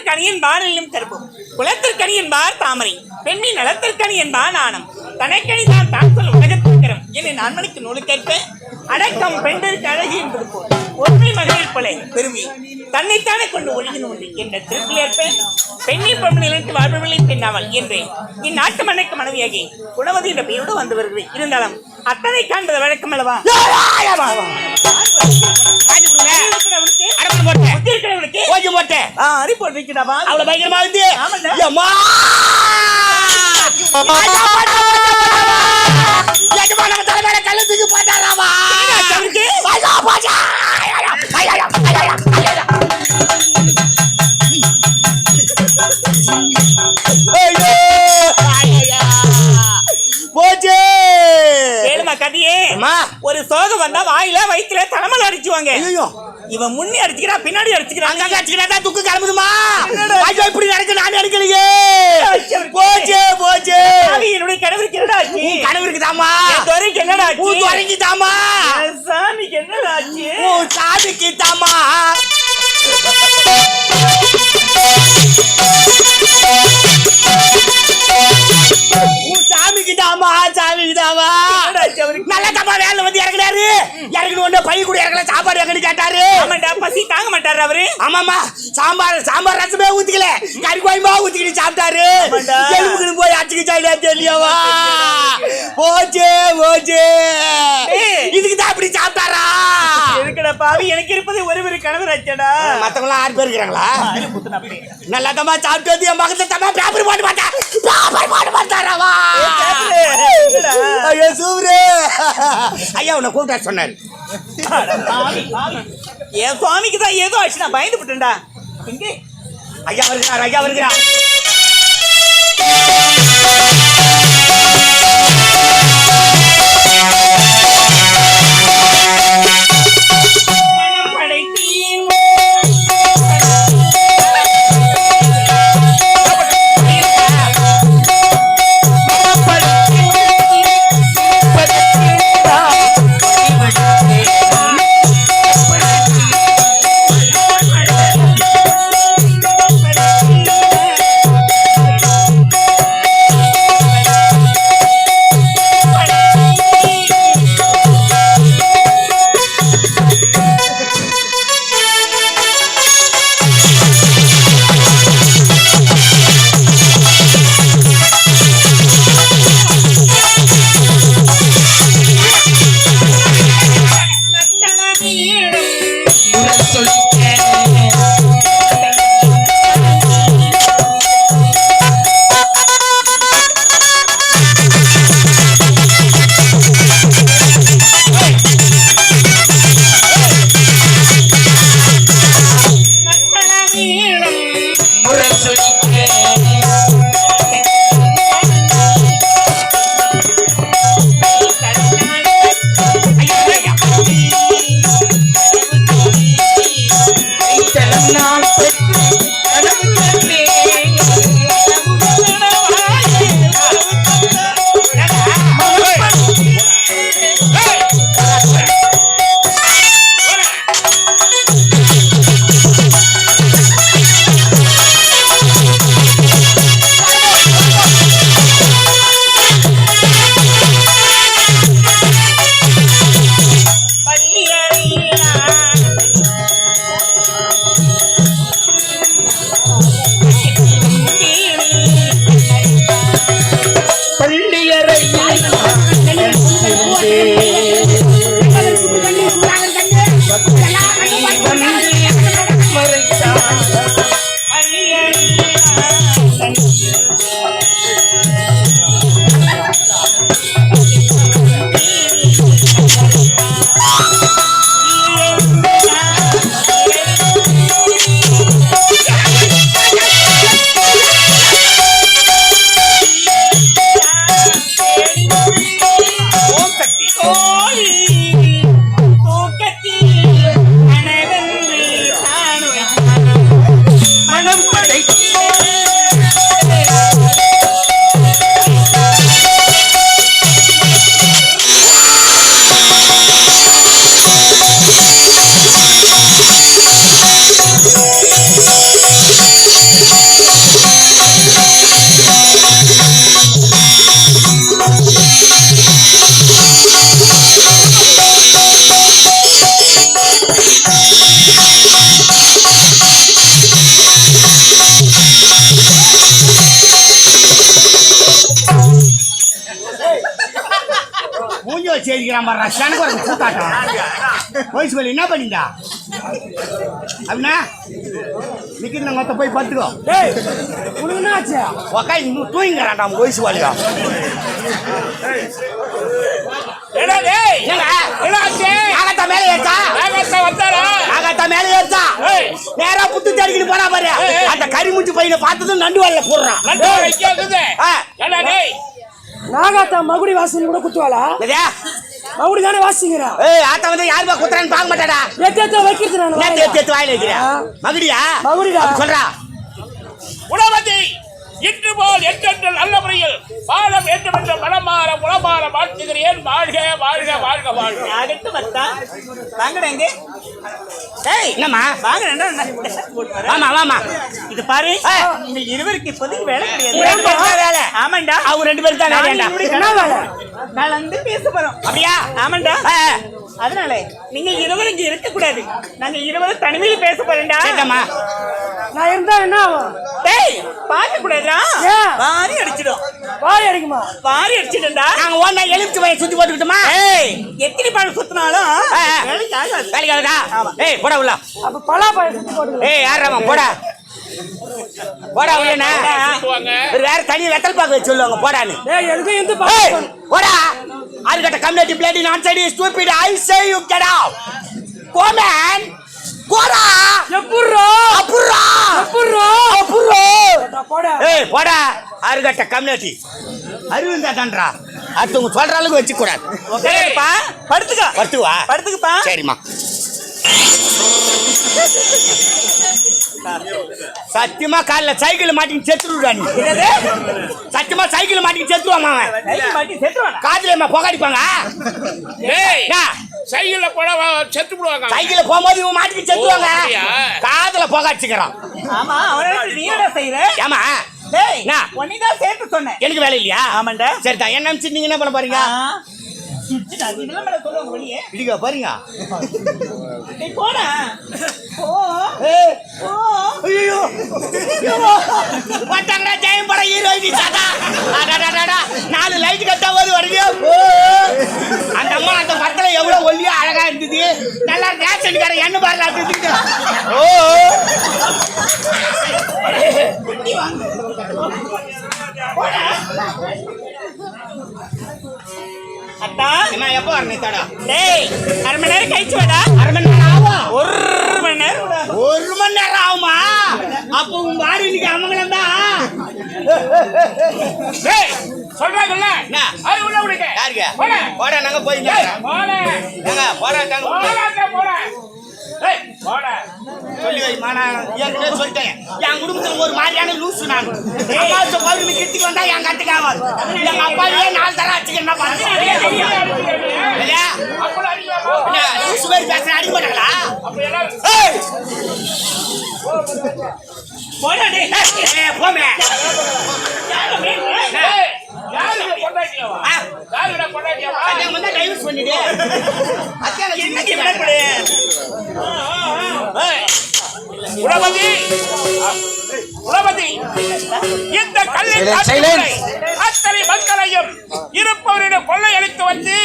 குலத்திற்கணி என்பார் எல்லும் கருப்பும் குலத்திற்கணி என்பார் தாமரை பெண்ணின் நலத்திற்கணி என்பார் நாணம் தனக்கணி தான் தான் சொல் உலகத்திற்கரம் என்னை நான்மணிக்கு நூலுக்கேற்ப அடக்கம் பெண்ணிற்கு அழகி என்பது போல் ஒருமை மகளிர் போல பெருமை தன்னைத்தானே கொண்டு ஒழுகினோம் என்ற திருப்பிலேற்ப பெண்ணை பொருள் நிலைத்து வாழ்பவர்களை பெண்ணாவல் என்று இந்நாட்டு மண்ணுக்கு மனைவியாகி குணவதி என்ற பெயரோடு வந்து வருகிறேன். இருந்தாலும் அத்தனை காண்பது வழக்கம் அல்லவா? ஒரு சோகம் வந்தா வாயில வயிற்றுல தலைமையில அடிச்சுவாங்க. இவன் முன்னே அடிச்சுக்கிறா பின்னாடி அடிச்சுக்கிறான். அடிச்சுக்கிறா துக்கு கிளம்புதுமா இப்படி நடக்க நான் அடிக்கலையே. போச்சே போச்சே என்னுடைய கணவருக்கு என்னடா ஆச்சு? கணவருக்கு தாமா துறைக்கு என்னடா ஆச்சு? துறைக்கு தாமா சாமிக்கு என்னடா ஆச்சு? சாமிக்கு தாமா சாமிக்கு தாமா சாமிக்கு தாமா நல்ல தப்பா வேலை வந்து இறங்குறாரு. இறங்கணும் ஒண்ணு பை கூட இறங்கல சாப்பாடு எங்கன்னு கேட்டாரு. ஆமாண்டா பசி தாங்க மாட்டாரு அவரு. ஆமாமா சாம்பார் ரசமே ஊத்திக்கல கறி கோயம்பா ஊத்திக்கிட்டு சாப்பிட்டாரு. எலும்புக்கு போய் அச்சுக்கிச்சாடா தெரியவா. போச்சே போச்சே இதுக்கு தான் அப்படி சாப்பிட்டாரா? இருக்கடா பாவி எனக்கு இருப்பது ஒரு கணவர் ஆச்சடா. மத்தவங்க 6 பேர் இருக்கிறாங்களா? நல்லா தம்மா சாப்பிட்டு என் மகத்தை தம்மா பேப்பர் போட்டு மாட்டா பேப்பர் போட்டு மாட்டாராவா? ஐயா சூரே ஐயா உன்னை கூப்பிட்டா சொன்னாரு. என் சுவாமிக்கு தான் ஏதோ ஆச்சு நான் பயந்து விட்டேன்டா. இங்கே ஐயா வருகிறார் ஐயா வருகிறார். நிக்கிறான் பாரு ரஷ்யானுக்கு ஒரு கூத்தாட்டம் போய் சொல்லி என்ன பண்ணிட்டா அப்படின்னா நிக்கிற மொத்த போய் பார்த்துக்கோ உனக்கு என்ன ஆச்சு உக்காய் இன்னும் தூங்கிக்கிறான்டா போய் சொல்லிடா நேரா புத்து தேடிக்கிட்டு போறா பாரு அந்த கரிமுச்சி பையனை பார்த்ததும் நண்டு வரல போடுறான் நாகாத்தா மகுடி வாசனை கூட குத்துவாளா மகுடி தானே வாசிக்கிறா ஆத்தா வந்து யாருமா குத்துறான்னு பார்க்க மாட்டாடா எத்த வைக்கிறது நான் எத்து வாயில வைக்கிறேன் மகுடியா மகுடிடா சொல்றா உணவதி இன்று போல் என்றென்று நல்ல முறையில் பாலம் வேண்டும் என்ற மனமாற உளமாற வாழ்த்துகிறேன் வாழ்க வாழ்க வாழ்க வாழ்க அடுத்து வந்தா வாங்கடங்க என்னம்மா வாங்க ஆமா ஆமா இது பாரு இந்த இருவருக்கு இப்போதைக்கு வேலை கிடையாது வேலை ஆமாண்டா அவங்க 2 பேரும் தான் என்ன வேலை நான் வந்து பேச போறோம் அப்படியா ஆமாண்டா அதனால நீங்க இருவரும் இங்க இருக்க கூடாது நாங்க இருவரும் தனிமையில் பேச போறேன்டா கேட்டம்மா நான் இருந்தா என்ன ஆகும் டேய் பாக்க கூடாதா வாரி அடிச்சிடும் வாய் அடிக்குமா வாரி அடிச்சிடும்டா நாங்க ஓனா எலுமிச்சு பையன் சுத்தி போட்டுக்கிட்டோமா ஏய் எத்தனை பால் சுத்தினாலும் வேலைக்கு ஆகாது வேலைக்கு ஆகுதா ஏய் போடா உள்ள அப்ப பலா பாய் சுத்தி போட்டு ஏய் யாரா போடா போடா உள்ளனா வேற தனி வெத்தல் பாக்க வச்சு சொல்லுவாங்க போடான்னு டேய் எனக்கு எந்த ஏய் பாய் போடா ஆர்கட்ட கம்யூனிட்டி பிளேடி நான் side stupid I say you get out go man போடா எப்புறா அப்புறா எப்புறா அப்புறா போடா ஏய் போடா ஆர்கட்ட கம்யூனிட்டி அறிவுந்தா தான்டா அடுத்தவங்க சொல்ற அளவுக்கு வச்சு கூடாது ஓகேப்பா படுத்துக்க படுத்துவா படுத்துக்கப்பா சரிம்மா சத்தியமா காலைல சைக்கிள் மாட்டின்னு செத்துருடா நீ சத்தியமா சைக்கிள் மாட்டின்னு செத்துருவாமா காதுல புகாடிப்பாங்க சைக்கிள்ல போட செத்து விடுவாங்க சைக்கிள்ல போகும்போது இவன் மாட்டிக்கு செத்துவாங்க காதுல புகாடிச்சுக்கிறான் ஆமா அவனை நீ என்ன செய்யற ஏமா டேய் நான் ஒண்ணுதான் சேர்த்து சொன்னேன் எனக்கு வேலை இல்லையா ஆமாண்டா சரிதான் என்ன நினைச்சு நீங்க என்ன பண்ண போறீங்க இதெல்லாம் மேல சொல்லுவாங்க வெளியே இடிக்க பாருங்க டேய் போடா போ போ ஐயோ பட்டாங்கடா ஜெயம் பட ஹீரோயின் சாதா அடடடடா 4 லைட் கட்டா வந்து வரீங்க அந்த அம்மா அந்த பக்கத்துல எவ்வளவு ஒல்லியா அழகா இருந்தது நல்லா ரேஷன்கார என்ன பாருடா இருந்துட்டு ஓ அத்தா நான் எப்போ வரணும் தாடா டேய் 1/2 மணி நேரம் கழிச்சு வாடா 1/2 மணி நேரம் ஆகும் 1 மணி நேரம் 1 மணி நேரம் ஆகுமா அப்போ உன் பாடி இன்னைக்கு அமங்கலம் தான் டேய் சொல்றாங்கல்ல என்ன அது உள்ள விடுங்க யாருங்க போடா போடா நாங்க போயிங்க போடா ஏங்க போடா தாங்க போடா போடா ஏய் போடா சொல்லி வைமா நான் ஏற்கனவே சொல்லிட்டேன் என் குடும்பத்துல ஒரு மாதிரியான லூசு நான் அமாவாசை பௌர்ணமி கிட்டிக்கு வந்தா என் கட்டுக்கு ஆகாது எங்க அப்பாவே 4 தடவை அடிச்சுக்க என்ன பண்ணுறேன் அப்படி அடிக்கலாமா லூசு மாதிரி பேசுறேன் அடிக்க மாட்டாங்களா அப்படி எல்லாம் போடா டேய் போமே ஏய் யாரு கொண்டாடியவா யாருடா கொண்டாடியவா அதான் வந்து டைவர்ஸ் பண்ணிடு அதான் என்னக்கு விடப்படு உளபதி இந்த கல்லை அத்தனை மக்களையும் இருப்பவரிடம் கொள்ளையடித்து வந்து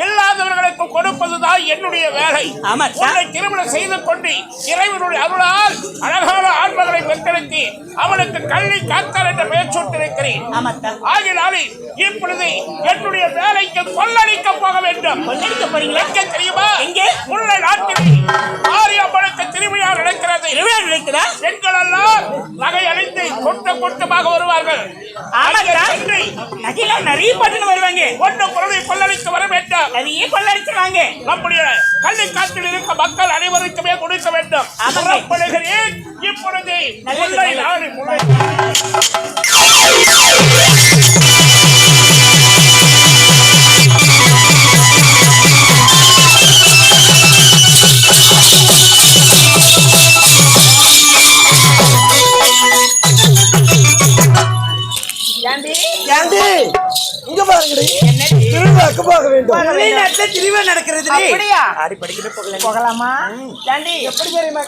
இல்லாதவர்களுக்கு கொடுப்பதுதான் என்னுடைய வேலை. ஆமா உன்னை திருமணம் செய்து கொண்டு இறைவனுடைய அருளால் அழகான ஆண்மகளை பெற்றெடுத்து அவனுக்கு கல்வி காத்தார் என்ற பெயர் சூட்டிருக்கிறேன். ஆகினாலே இப்பொழுது என்னுடைய வேலைக்கு கொள்ளடிக்க போக வேண்டும். கொள்ளடிக்க போறீங்களா? எங்க தெரியுமா? எங்கே? முல்லை நாட்டில் மாரியம்மனுக்கு திருவிழா நடக்கிறது. திருவிழா நடக்குதா? பெண்கள் எல்லாம் நகை அணிந்து கூட்டமாக வருவார்கள். நகையில நிறைய பட்டுன்னு வருவாங்க. ஒன்று பொருளை கொள்ளடிக்க வர வேண்டாம். நிறைய கொள்ளடிச்சிருவாங்க. நம்முடைய கல்வி காட்டில் இருக்க மக்கள் அனைவருக்குமே கொடுக்க வேண்டும். புறப்படுகிறேன் இப்பொழுது. முல்லை நாடு முல்லை இங்க பாருங்கடி, திருவிழாக்கு போக வேண்டும். திருவிழா நடக்கிறது. அப்படியா? ஆடி படிக்கிட்டு போகலாமா? ஏண்டி எப்படி தெரியுமா?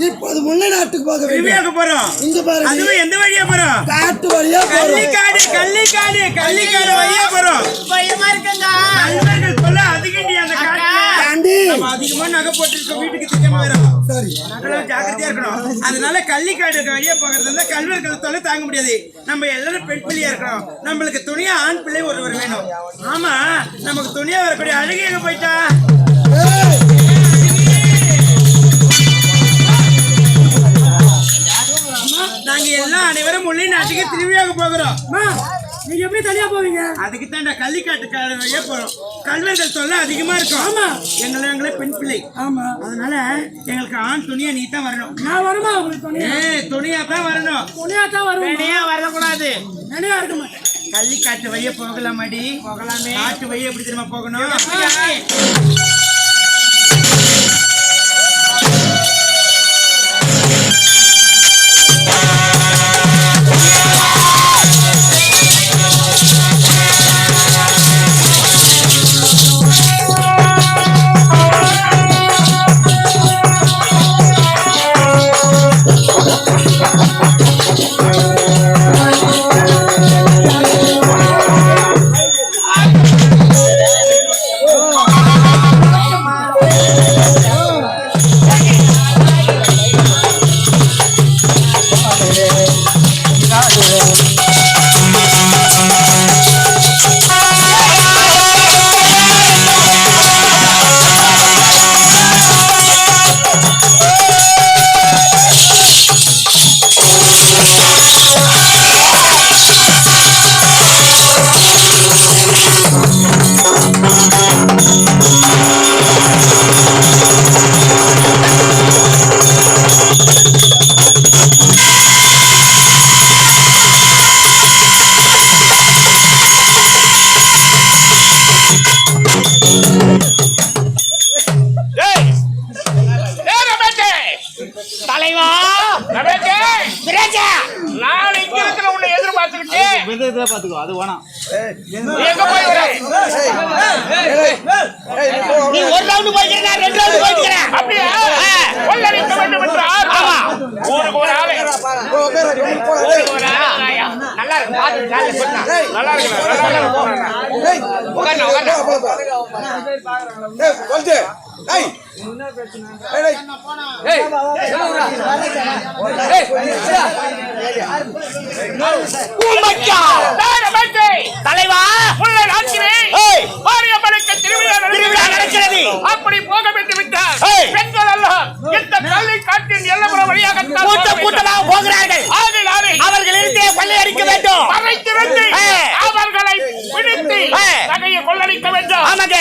இப்போது முன்ன நாட்டுக்கு போக போறோம். இங்க பாருங்க, அதுவும் எந்த வழியா போறோம்? காட்டு வழியா கள்ளிக்காடு வழியா போறோம். பயமா இருக்குங்க. நண்பர்கள் சொல்ல அதிகண்டி அந்த காட்டுல நம்ம அதிகமா நகை போட்டுருக்கோம், வீட்டுக்கு திட்டம் போயிடும். சரி, மக்களும் ஜாக்கிரதையா இருக்கணும். அதனால கள்ளிக்காடு வழியா போகிறது இருந்தா கல்வர்கள் தொலை தாங்க முடியாது. நம்ம எல்லாரும் பெண் பிள்ளையா இருக்கிறோம், நம்மளுக்கு துணியா ஆண் பிள்ளை ஒருவர் வேணும். ஆமா, நமக்கு துணியா வரக்கூடிய அழகி எங்க போயிட்டா? நாங்க எல்லாம் அனைவரும் முல்லை நாட்டுக்கு திருவிழாவுக்கு போகிறோம். நீங்க எப்படி தனியா போவீங்க? அதுக்கு தான் கள்ளிக்காட்டு வழியா போறோம். கல்வர்கள் தொல்லை அதிகமா இருக்கும். ஆமா, எங்களே பெண் பிள்ளை. ஆமா, அதனால எங்களுக்கு ஆண் துணியா நீ தான் வரணும். நான் வருமா உங்களுக்கு துணியா? துணியா தான் வரணும். துணியா தான் வருவேன். துணியா வரக்கூடாது. தனியா இருக்க மாட்டேன். கள்ளிக்காட்டு வழியா போகலாமாடி? போகலாமே. காட்டு வழியா எப்படி தெரியுமா போகணும்? பாத்துக்கோ, அது வேணாம். நீ ஒரு ரவுண்ட் போய்க்கிறேன், நான் 2 ரவுண்ட் போய்க்கிறேன். அப்படியே கொள்ளடிக்க வேண்டும் என்றால் ஆமா, ஊருக்கு ஒரு ஆளு. நல்லா இருக்கு, பாத்து கால்ல போடுறா. நல்லா இருக்கு, நல்லா இருக்கு. உட்கார்ந்து உட்கார்ந்து. ஏய் தலைவா, திருவிழா நடக்கிறது. அப்படி போக விட்டு விட்டார். பெண்கள் எல்லாம் இந்த கல்லை காட்டின் எல்லப்புறம் வழியாக கூட்டமாக போகிறார்கள். அவர்கள் இருந்தே கொள்ளையடிக்க வேண்டும். மறைத்திருந்து அவர்களை பிடித்து நகையை கொள்ளடிக்க வேண்டும். ஆமாங்க.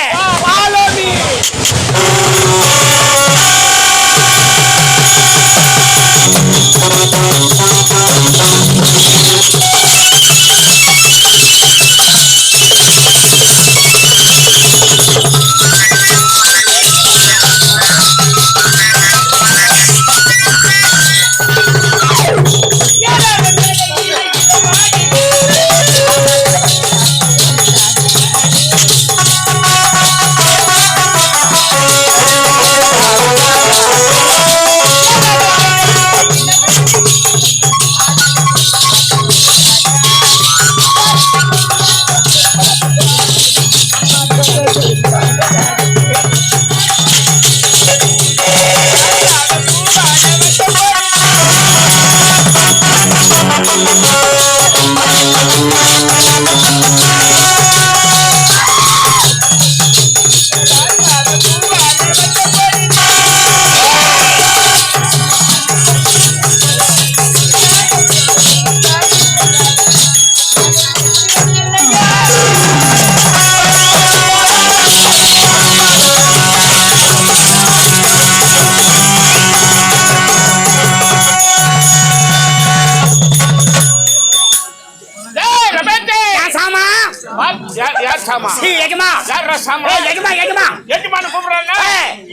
சாமா எஜமா யாரா சாமா எஜமா எஜமா எஜமானு கூப்பிடுறாங்க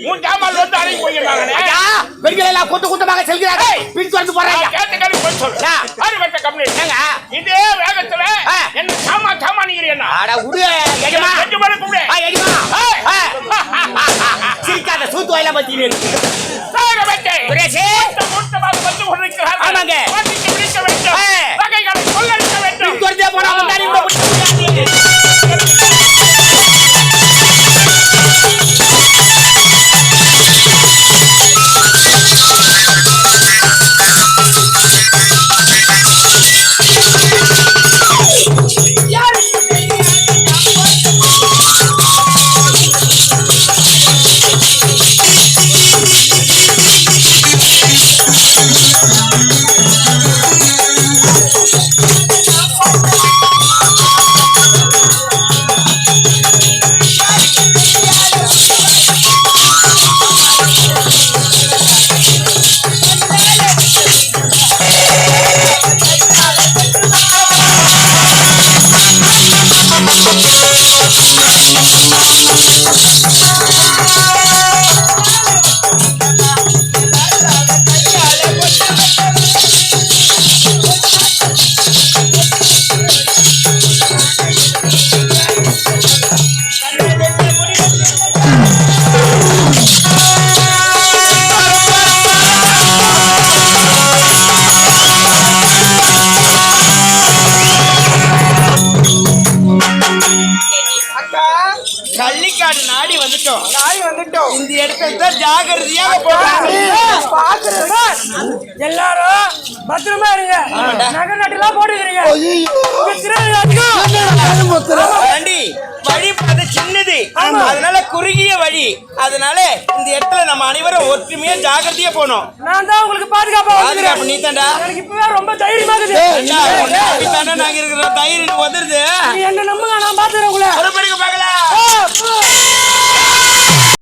உன் ஜாமான் வந்து அடங்கி போயிடுறாங்க ஐயா பெண்கள் எல்லாம் கூட்டமாக செல்கிறார்கள் பின் தொடர்ந்து போறாங்க கேட்ட கேட்டு போய் சொல்லு ஆறு வட்ட கம்ப்ளீட் ஏங்க இதே வேகத்துல என்ன சாமா சாமானிக்கிறீங்க அட உடு எஜமா எஜமானு கூப்பிடு எஜமா சிரிக்காத சூத்து வாயில பத்தினே சாக வட்டே பிரேசே கூட்டமாக வந்து கொண்டிருக்கிறார்கள் ஆமாங்க வாட்டிக்கு பிடிக்க வேண்டும் வகைகளை சொல்லடிக்க வேண்டும் பின் தொடர்ந்தே போனா முன்னாடி கள்ளிக்காடு நாடி வந்துட்டோம் இந்த இடத்துல ஜாகிரதையாக பாக்குறேன் எல்லாரும் பத்திரமா இருங்க நகர் நாட்டுலாம் போட்டுக்கிறீங்க வழி அது சின்னது அதனால குறுகிய வழி அதனால இந்த இடத்துல நம்ம அனைவரும் ஒற்றுமையா ஜாகிரதையா போனோம் நான் தான் உங்களுக்கு பாதுகாப்பு நீ தாண்டா எனக்கு இப்பவே ரொம்ப தைரியமா நாங்க இருக்கிற தைரியம் வந்துருது என்ன நம்புங்க நான் பாத்துறேன் உங்களை பார்க்கலாம்